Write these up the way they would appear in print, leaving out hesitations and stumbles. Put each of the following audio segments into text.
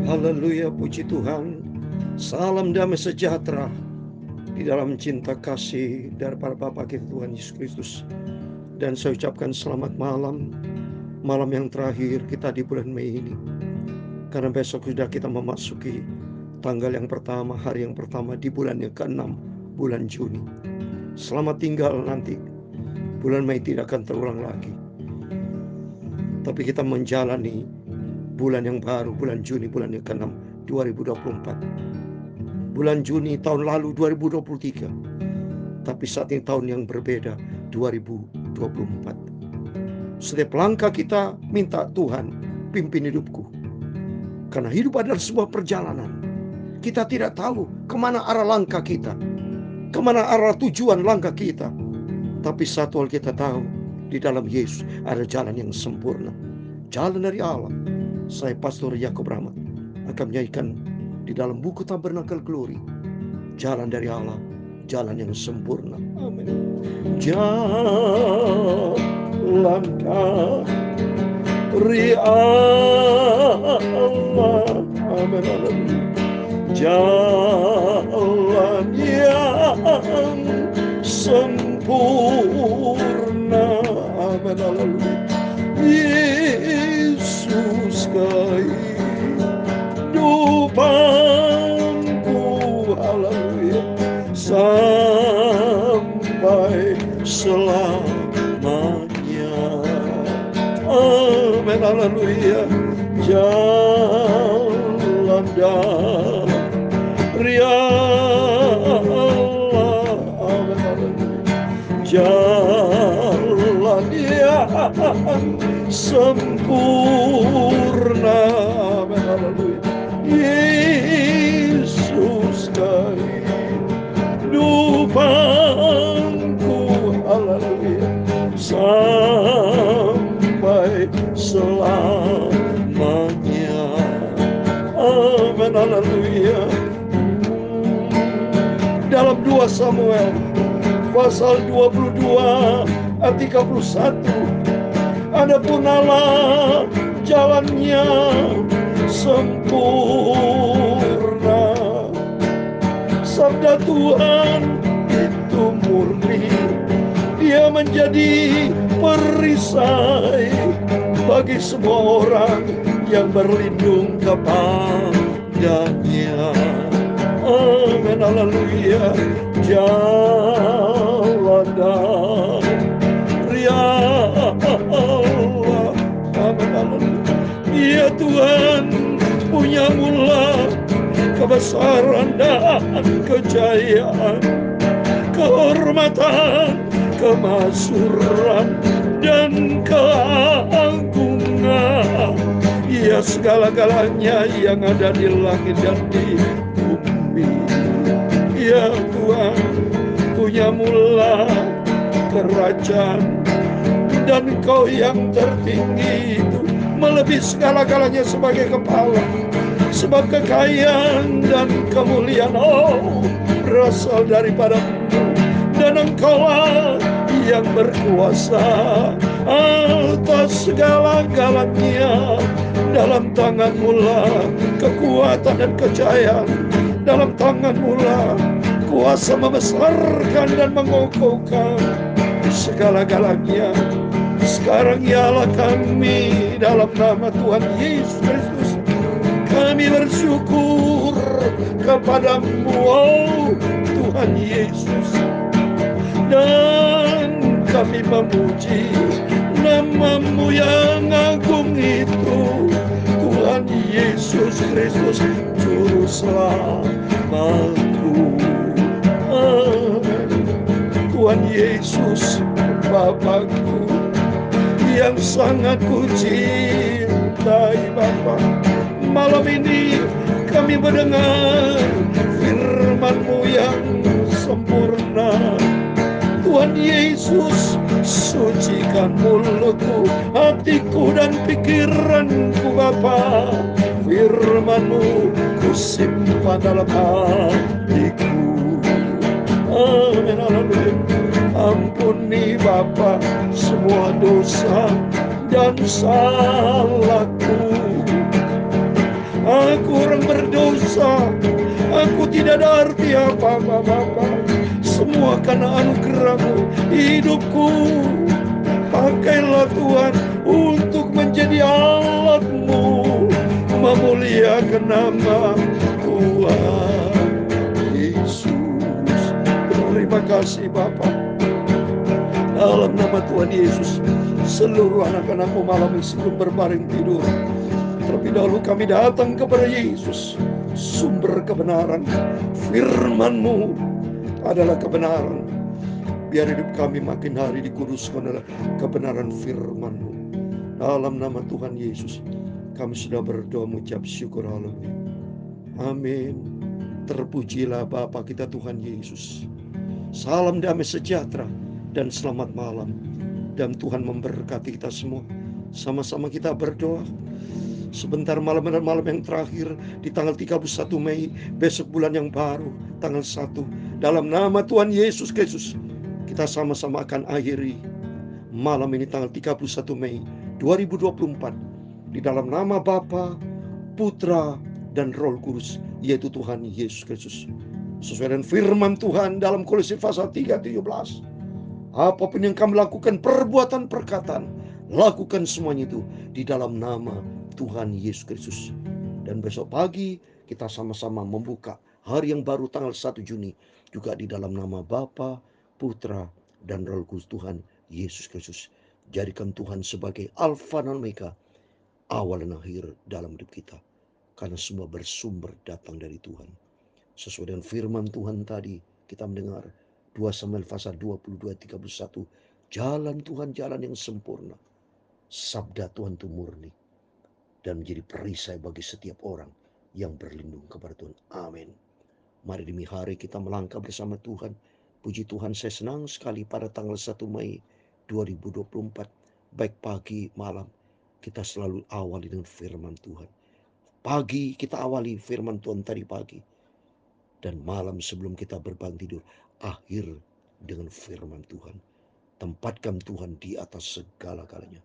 Haleluya, puji Tuhan. Salam damai sejahtera di dalam cinta kasih daripada Bapa kita Tuhan Yesus Kristus. Dan saya ucapkan selamat malam, malam yang terakhir kita di bulan Mei ini. Karena besok sudah kita memasuki tanggal yang pertama, hari yang pertama di bulan yang ke-6, bulan Juni. Selamat tinggal nanti. Bulan Mei tidak akan terulang lagi. Tapi kita menjalani bulan yang baru, bulan Juni, bulan yang ke-6, 2024. Bulan Juni tahun lalu 2023. Tapi saat ini tahun yang berbeda, 2024. Setiap langkah kita minta Tuhan pimpin hidupku. Karena hidup adalah sebuah perjalanan. Kita tidak tahu kemana arah langkah kita, kemana arah tujuan langkah kita. Tapi satu hal kita tahu, di dalam Yesus ada jalan yang sempurna, jalan dari Allah. Saya Pastor Yakob Rahmat akan menyanyikan di dalam buku Tabernakel Glory, jalan dari Allah, jalan yang sempurna. Amin. Jalan dari Allah, amin, amin. Jalan yang sempurna, amin, amin. Yesus kehidupanku, haleluya, sampai selamanya, amin, haleluya. Jalan dari Allah, amin, haleluya. Jalan yang sempurna, amin, haleluya. Yesus kehidupanku, haleluya, sampai selamanya, amin, haleluya. Dalam 2 Samuel pasal 22 ayat 31, adapun Allah jalannya sempurna, sabda Tuhan itu murni, dia menjadi perisai bagi semua orang yang berlindung kepadanya, amin, haleluya. Jalan dari Allah, amin, haleluya. Ya Tuhan punya mula kebesaran dan kejayaan, kehormatan, kemakmuran dan keagungan. Ya segala-galanya yang ada di langit dan di bumi. Ya Tuhan punya mula kerajaan, dan Engkau yang tertinggi itu melebihi segala-galanya sebagai kepala. Sebab kekayaan dan kemuliaan berasal daripada-Mu, dan Engkaulah yang berkuasa atas segala-galanya. Dalam tangan-Mu lah kekuatan dan kejayaan, dalam tangan-Mu lah kuasa membesarkan dan mengokohkan segala-galanya. Sekarang ialah kami dalam nama Tuhan Yesus Kristus, kami bersyukur kepada-Mu, oh Tuhan Yesus, dan kami memuji nama-Mu yang agung itu, Tuhan Yesus Kristus, Juru Selamatku. Tuhan Yesus, Bapakku yang sangat ku cintai, Bapa, malam ini kami mendengar firman-Mu yang sempurna. Tuhan Yesus, sucikan mulutku, hatiku dan pikiranku, Bapa. Firman-Mu ku simpan dalam hatiku, amin, haleluya. Ampuni Bapa semua dosa dan salahku. Aku tidak ada arti apa-apa Bapa. Semua karena anugerah-Mu. Hidupku pakailah Tuhan untuk menjadi alat-Mu, memuliakan nama Tuhan Yesus. Terima kasih Bapa. Dalam nama Tuhan Yesus, seluruh anak-anak-Mu malam ini sebelum berbaring tidur, terlebih dahulu kami datang kepada Yesus, sumber kebenaran. Firman-Mu adalah kebenaran. Biar hidup kami makin hari dikuduskan oleh kebenaran firman-Mu. Dalam nama Tuhan Yesus, kami sudah berdoa mengucap syukur. Haleluya. Amin. Terpujilah Bapa kita Tuhan Yesus. Salam damai sejahtera dan selamat malam. Dan Tuhan memberkati kita semua. Sama-sama kita berdoa. Sebentar malam yang terakhir di tanggal 31 Mei, besok bulan yang baru, tanggal 1. Dalam nama Tuhan Yesus Kristus, kita sama-sama akan akhiri malam ini tanggal 31 Mei 2024 di dalam nama Bapa, Putra, dan Roh Kudus, yaitu Tuhan Yesus Kristus. Sesuai dengan firman Tuhan dalam Kolose pasal 3:17. Apapun yang kamu lakukan, perbuatan, perkataan, lakukan semuanya itu di dalam nama Tuhan Yesus Kristus. Dan besok pagi kita sama-sama membuka hari yang baru tanggal 1 Juni juga di dalam nama Bapa, Putra, dan Roh Kudus Tuhan Yesus Kristus. Jadikan Tuhan sebagai Alfa dan Omega, awal dan akhir dalam hidup kita. Karena semua bersumber datang dari Tuhan. Sesuai dengan firman Tuhan tadi, kita mendengar 2 Samuel pasal 22:31. Jalan Tuhan jalan yang sempurna. Sabda Tuhan itu murni dan menjadi perisai bagi setiap orang yang berlindung kepada Tuhan. Amin. Mari demi hari kita melangkah bersama Tuhan. Puji Tuhan, saya senang sekali pada tanggal 1 Mei 2024. Baik pagi, malam, kita selalu awali dengan firman Tuhan. Pagi kita awali firman Tuhan tadi pagi. Dan malam sebelum kita berbangun tidur, akhir dengan firman Tuhan. Tempatkan Tuhan di atas segala-galanya.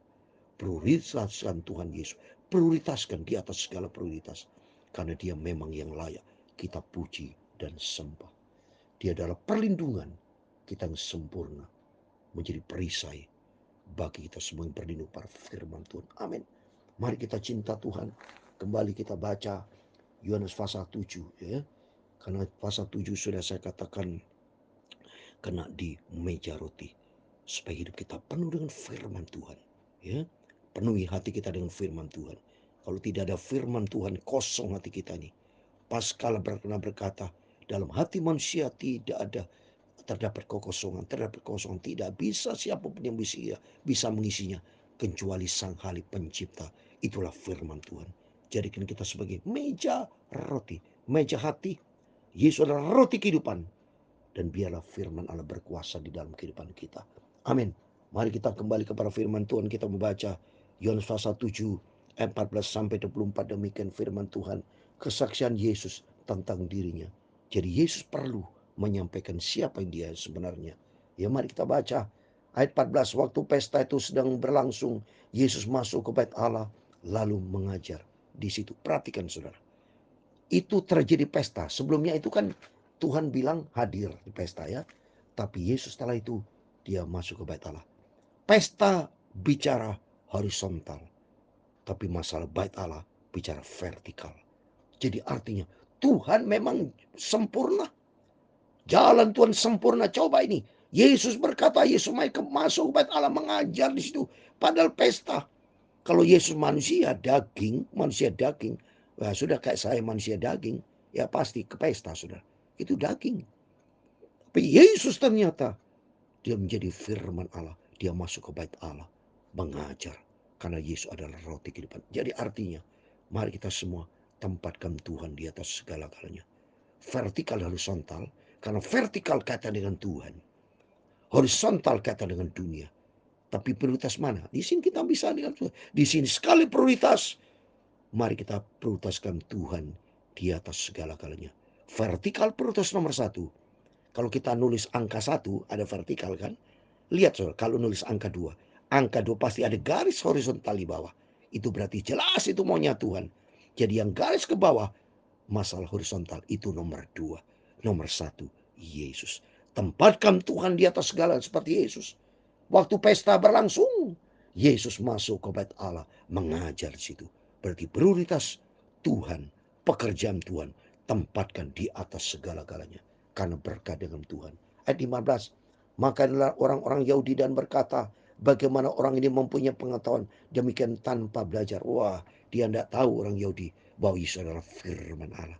Prioritaskan Tuhan Yesus. Prioritaskan di atas segala prioritas. Karena dia memang yang layak kita puji dan sembah. Dia adalah perlindungan kita yang sempurna. Menjadi perisai bagi kita semua yang berlindung pada firman Tuhan. Amin. Mari kita cinta Tuhan. Kembali kita baca Yohanes pasal 7. Ya. Karena pasal 7 sudah saya katakan kena di meja roti. Supaya hidup kita penuh dengan firman Tuhan. Ya, penuhi hati kita dengan firman Tuhan. Kalau tidak ada firman Tuhan, kosong hati kita ini. Pascal pernah berkata, dalam hati manusia terdapat kekosongan. Tidak bisa siapapun yang bisa mengisinya. Kecuali Sang Halik Pencipta. Itulah firman Tuhan. Jadikan kita sebagai meja roti. Meja hati. Yesus adalah roti kehidupan. Dan biarlah firman Allah berkuasa di dalam kehidupan kita. Amin. Mari kita kembali kepada firman Tuhan. Kita membaca Yohanes pasal 7 ayat 14 sampai 24. Demikian firman Tuhan. Kesaksian Yesus tentang dirinya. Jadi Yesus perlu menyampaikan siapa yang dia sebenarnya. Ya, mari kita baca ayat 14. Waktu pesta itu sedang berlangsung, Yesus masuk ke bait Allah lalu mengajar di situ. Perhatikan saudara. Itu terjadi pesta. Sebelumnya itu kan Tuhan bilang hadir di pesta ya. Tapi Yesus setelah itu dia masuk ke bait Allah. Pesta bicara horizontal. Tapi masalah bait Allah bicara vertikal. Jadi artinya Tuhan memang sempurna. Jalan Tuhan sempurna. Coba ini. Yesus berkata, Yesus masuk ke bait Allah mengajar di situ. Padahal pesta. Kalau Yesus manusia daging. Wah, sudah kayak saya manusia daging. Ya pasti ke pesta sudah. Itu daging. Tapi Yesus ternyata dia menjadi firman Allah. Dia masuk ke bait Allah. Mengajar. Karena Yesus adalah roti kehidupan. Jadi artinya mari kita semua tempatkan Tuhan di atas segala-galanya. Vertikal horizontal. Karena vertikal kaitan dengan Tuhan. Horizontal kaitan dengan dunia. Tapi prioritas mana? Di sini kita bisa lihat. Di sini sekali prioritas. Mari kita prioritaskan Tuhan di atas segala-galanya. Vertikal prioritas nomor 1. Kalau kita nulis angka 1 ada vertikal kan? Lihat saudara, kalau nulis angka 2. Angka 2 pasti ada garis horizontal di bawah. Itu berarti jelas itu maunya Tuhan. Jadi yang garis ke bawah masalah horizontal itu nomor 2. Nomor satu, Yesus. Tempatkan Tuhan di atas segala seperti Yesus. Waktu pesta berlangsung, Yesus masuk ke bait Allah, mengajar di situ. Berarti prioritas Tuhan, pekerjaan Tuhan, tempatkan di atas segala-galanya. Karena berkat dengan Tuhan. Ayat 15, maka adalah orang-orang Yahudi dan berkata, bagaimana orang ini mempunyai pengetahuan demikian tanpa belajar. Wah, dia tidak tahu orang Yahudi bahwa Yesus adalah firman Allah.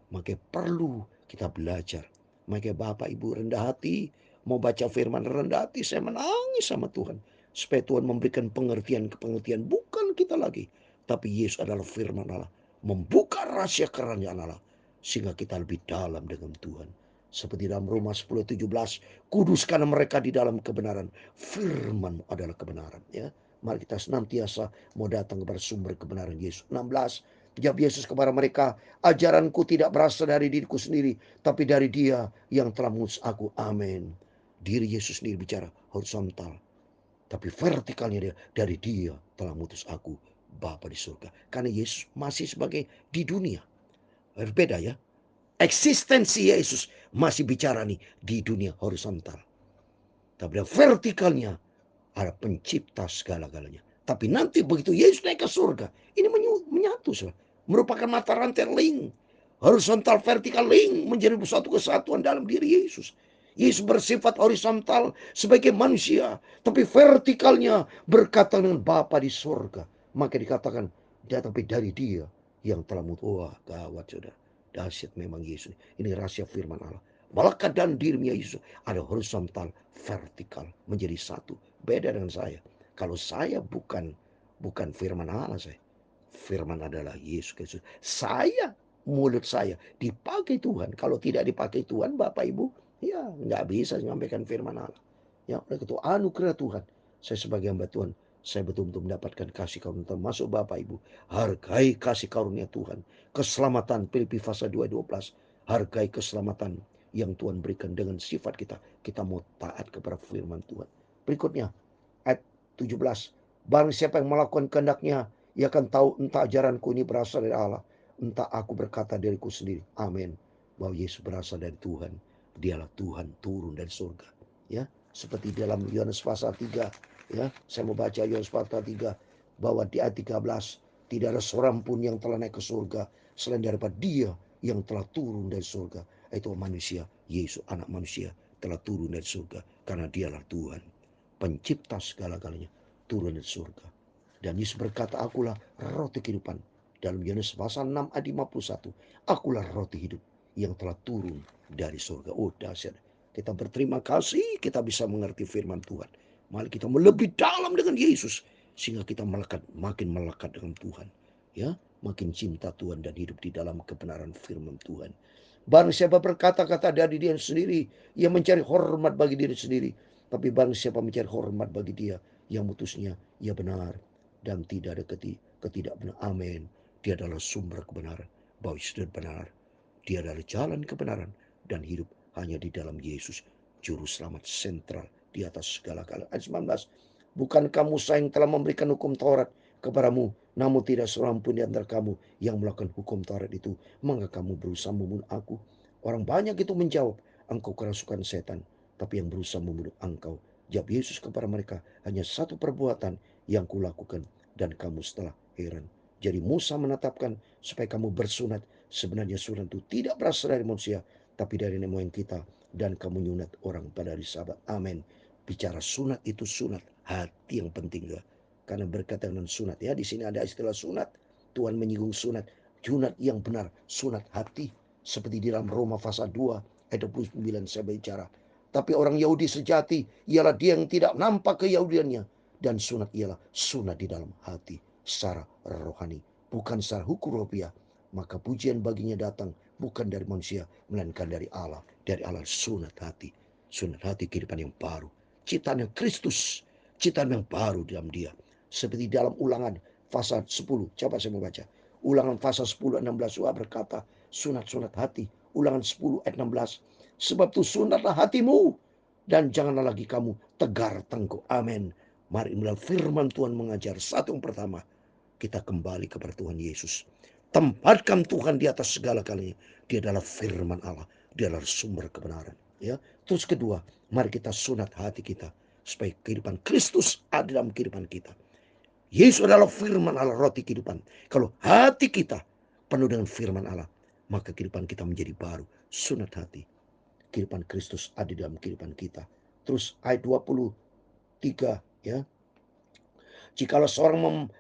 Maka perlu kita belajar. Maka Bapak Ibu rendah hati, mau baca firman rendah hati, saya menangis sama Tuhan. Supaya Tuhan memberikan pengertian-pengertian, bukan kita lagi. Tapi Yesus adalah firman Allah. Membuka rahasia kerajaan Allah. Sehingga kita lebih dalam dengan Tuhan. Seperti dalam Roma 10:17, kuduskan mereka di dalam kebenaran. Firman adalah kebenaran. Ya, mari kita senantiasa mau datang kepada sumber kebenaran Yesus. 16, jawab Yesus kepada mereka, ajaranku tidak berasal dari diriku sendiri, tapi dari Dia yang telah mengutus aku. Amin. Diri Yesus sendiri bicara horizontal, tapi vertikalnya dia dari Dia telah mengutus aku, Bapa di surga. Karena Yesus masih sebagai di dunia. Berbeda ya. Eksistensi Yesus masih bicara nih di dunia horizontal. Tapi vertikalnya ada pencipta segala-galanya. Tapi nanti begitu Yesus naik ke surga, ini menyatu, merupakan mata rantai link. Horizontal vertikal link menjadi satu kesatuan dalam diri Yesus. Yesus bersifat horizontal sebagai manusia, tapi vertikalnya berkata dengan Bapa di surga. Maka dikatakan, tapi dari Dia yang telah wah, gawat sudah. Dahsyat memang Yesus. Ini rahasia firman Allah. Melekat dan dirinya Yesus ada horizontal, vertikal menjadi satu. Beda dengan saya. Kalau saya bukan firman Allah saya. Firman adalah Yesus Kristus. Saya, mulut saya dipakai Tuhan. Kalau tidak dipakai Tuhan, Bapak Ibu, ya nggak bisa menyampaikan firman Allah. Ya, oleh itu anugerah Tuhan. Saya sebagai hamba Tuhan, saya betul-betul mendapatkan kasih karunia termasuk Bapak Ibu. Hargai kasih karunia Tuhan. Keselamatan Filipi pasal 2:12. Hargai keselamatan yang Tuhan berikan dengan sifat kita. Kita mau taat kepada firman Tuhan. Berikutnya ayat 17. Barang siapa yang melakukan kehendaknya, ia akan tahu entah ajaranku ini berasal dari Allah, entah aku berkata diriku sendiri. Amin. Bahwa Yesus berasal dari Tuhan. Dialah Tuhan turun dari surga. Ya, seperti dalam Yohanes pasal 3. Ya, saya mau baca Yohanes pasal 3 bahwa di ayat 13 tidak ada seorang pun yang telah naik ke surga selain daripada Dia yang telah turun dari surga. Itu manusia, Yesus anak manusia telah turun dari surga karena Dialah Tuhan, pencipta segala-galanya, turun dari surga. Dan Yesus berkata, akulah roti kehidupan. Dalam Yohanes pasal 6 ayat 51, akulah roti hidup yang telah turun dari surga. Oh, dahsyat. Kita berterima kasih kita bisa mengerti firman Tuhan. Mari kita lebih dalam dengan Yesus sehingga kita melekat, makin melekat dengan Tuhan. Ya, makin cinta Tuhan dan hidup di dalam kebenaran firman Tuhan. Barang siapa berkata-kata dari diri sendiri, ia mencari hormat bagi diri sendiri. Tapi barang siapa mencari hormat bagi Dia yang mutusnya, ia benar dan tidak ada ketidakbenaran. Amin. Dia adalah sumber kebenaran. Bahwa Yesus benar. Dia adalah jalan kebenaran dan hidup hanya di dalam Yesus, juru selamat sentral di atas segala-galanya. Ayat 19. Bukan kamu yang telah memberikan hukum Taurat kepadamu, namun tidak seorang pun di antara kamu yang melakukan hukum Taurat itu. Maka kamu berusaha membunuh aku. Orang banyak itu menjawab, engkau kerasukan setan, tapi yang berusaha membunuh engkau. Jawab Yesus kepada mereka, hanya satu perbuatan yang kulakukan dan kamu setelah heran. Jadi Musa menetapkan supaya kamu bersunat. Sebenarnya sunat itu tidak berasal dari manusia, tapi dari nenek moyang kita. Dan kamu nyunat orang pada hari Sabat. Amin. Bicara sunat itu sunat hati yang penting juga. Karena berkaitan dengan sunat ya, di sini ada istilah sunat. Tuhan menyinggung sunat. Sunat yang benar, sunat hati. Seperti di dalam Roma pasal 2 ayat 29 saya bicara. Tapi orang Yahudi sejati ialah dia yang tidak nampak keyahudiannya. Dan sunat ialah sunat di dalam hati secara rohani, bukan secara hukum rupiah. Maka pujian baginya datang bukan dari manusia, melainkan dari Allah. Dari Allah sunat hati. Sunat hati kehidupan yang baru. Ciptaan yang Kristus. Ciptaan yang baru dalam Dia. Seperti dalam Ulangan pasal 10. Coba saya mau baca. Ulangan pasal 10 ayat 16 berkata, sunat-sunat hati. Ulangan 10 ayat 16. Sebab itu sunatlah hatimu dan janganlah lagi kamu tegar tengkuk. Amin. Mari melalui firman Tuhan mengajar. Satu yang pertama, kita kembali kepada Tuhan Yesus. Tempatkan Tuhan di atas segala-galanya. Dia adalah firman Allah. Dia adalah sumber kebenaran. Ya, terus kedua, mari kita sunat hati kita supaya kehidupan Kristus ada dalam kehidupan kita. Yesus adalah firman Allah, roti kehidupan. Kalau hati kita penuh dengan firman Allah, maka kehidupan kita menjadi baru. Sunat hati. Kehidupan Kristus ada dalam kehidupan kita. Terus ayat 23, ya. Jikalau seorang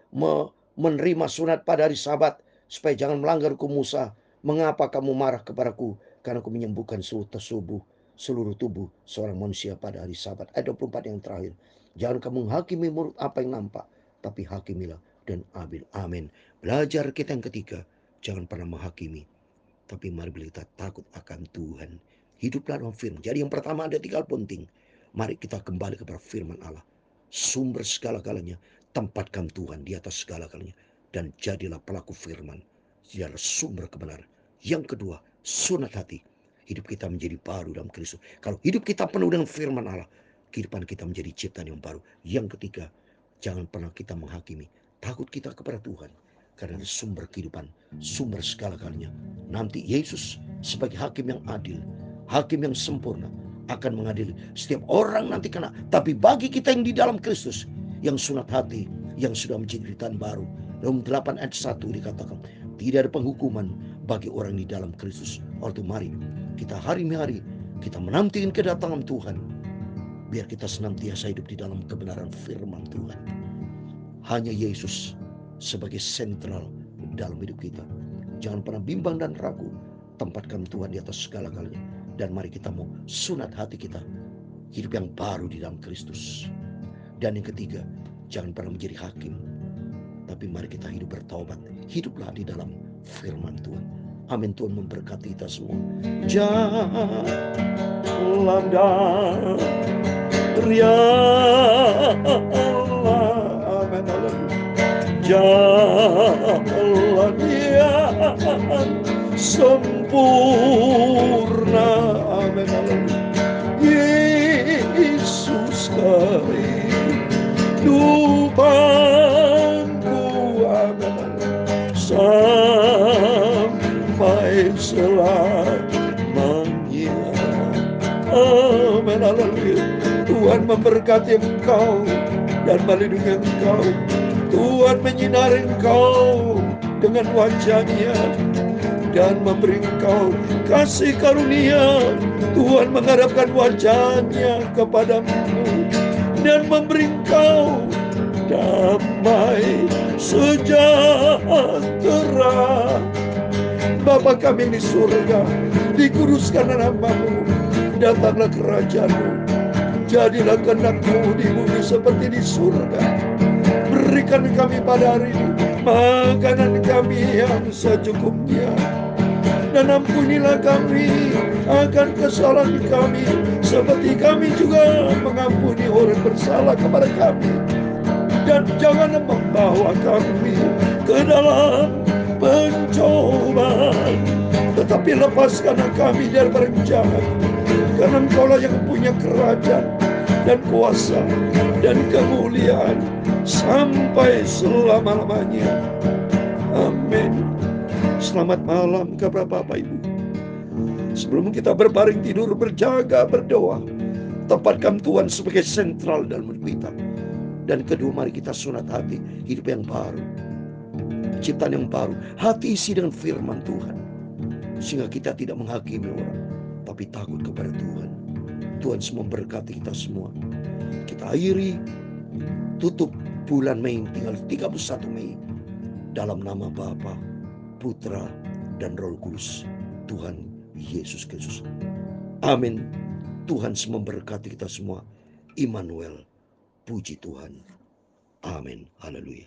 menerima sunat pada hari Sabat, supaya jangan melanggar hukum Musa, mengapa kamu marah kepadaku? Karena aku menyembuhkan seluruh tubuh seorang manusia pada hari Sabat. Ayat 24 yang terakhir. Jangan kamu menghakimi menurut apa yang nampak, tapi hakimilah dan adil. Amin. Belajar kita yang ketiga, jangan pernah menghakimi, tapi mari kita takut akan Tuhan. Hiduplah dalam firman. Jadi yang pertama ada 3 hal penting. Mari kita kembali kepada firman Allah. Sumber segala-galanya. Tempatkan Tuhan di atas segala-galanya. Dan jadilah pelaku firman. Dia adalah sumber kebenaran. Yang kedua, sunat hati. Hidup kita menjadi baru dalam Kristus. Kalau hidup kita penuh dengan firman Allah, kehidupan kita menjadi ciptaan yang baru. Yang ketiga, jangan pernah kita menghakimi. Takut kita kepada Tuhan. Karena sumber kehidupan, sumber segala-galanya. Nanti Yesus sebagai hakim yang adil, hakim yang sempurna, akan mengadili setiap orang nanti kena. Tapi bagi kita yang di dalam Kristus, yang sunat hati, yang sudah menjadi ciptaan baru, Rom 8 ayat 1 dikatakan, tidak ada penghukuman bagi orang di dalam Kristus. Oleh itu mari kita hari-hari kita menantikan kedatangan Tuhan, biar kita senantiasa hidup di dalam kebenaran firman Tuhan. Hanya Yesus sebagai sentral dalam hidup kita. Jangan pernah bimbang dan ragu. Tempatkan Tuhan di atas segala-galanya. Dan mari kita mau sunat hati kita, hidup yang baru di dalam Kristus. Dan yang ketiga, jangan pernah menjadi hakim, tapi mari kita hidup bertaubat. Hiduplah di dalam firman Tuhan. Amin. Tuhan memberkati kita semua. Jalan dan jalan yang sempurna. Amin. Yesus kehidupanku. Amin. Sampai selamanya. Amin. Tuhan memberkati engkau dan melindungi engkau. Tuhan menyinari engkau dengan wajah-Nya dan memberi engkau kasih karunia. Tuhan menghadapkan wajah-Nya kepadamu dan memberi engkau damai sejahtera. Bapa kami di surga, dikuduskan nama-Mu, datanglah kerajaan-Mu, jadilah kehendak-Mu di bumi seperti di surga. Berikan kami pada hari ini makanan kami yang secukupnya, dan ampunilah kami akan kesalahan kami, seperti kami juga mengampuni orang bersalah kepada kami. Dan jangan membawa kami ke dalam pencobaan, tetapi lepaskan kami dari barang jahat. Karena Engkaulah yang punya kerajaan dan kuasa dan kemuliaan sampai selama-lamanya. Amin. Selamat malam kepada Bapak Ibu. Sebelum kita berbaring tidur, berjaga, berdoa, tempatkan Tuhan sebagai sentral dalam hidup kita. Dan kedua, mari kita sunat hati, hidup yang baru, ciptaan yang baru. Hati isi dengan firman Tuhan, sehingga kita tidak menghakimi orang, tapi takut kepada Tuhan. Tuhan semua memberkati kita semua. Kita akhiri, tutup bulan Mei, tinggal 31 Mei. Dalam nama Bapa, Putra, dan Roh Kudus, Tuhan Yesus Kristus. Amin. Tuhan semua memberkati kita semua. Immanuel. Puji Tuhan. Amin. Haleluya.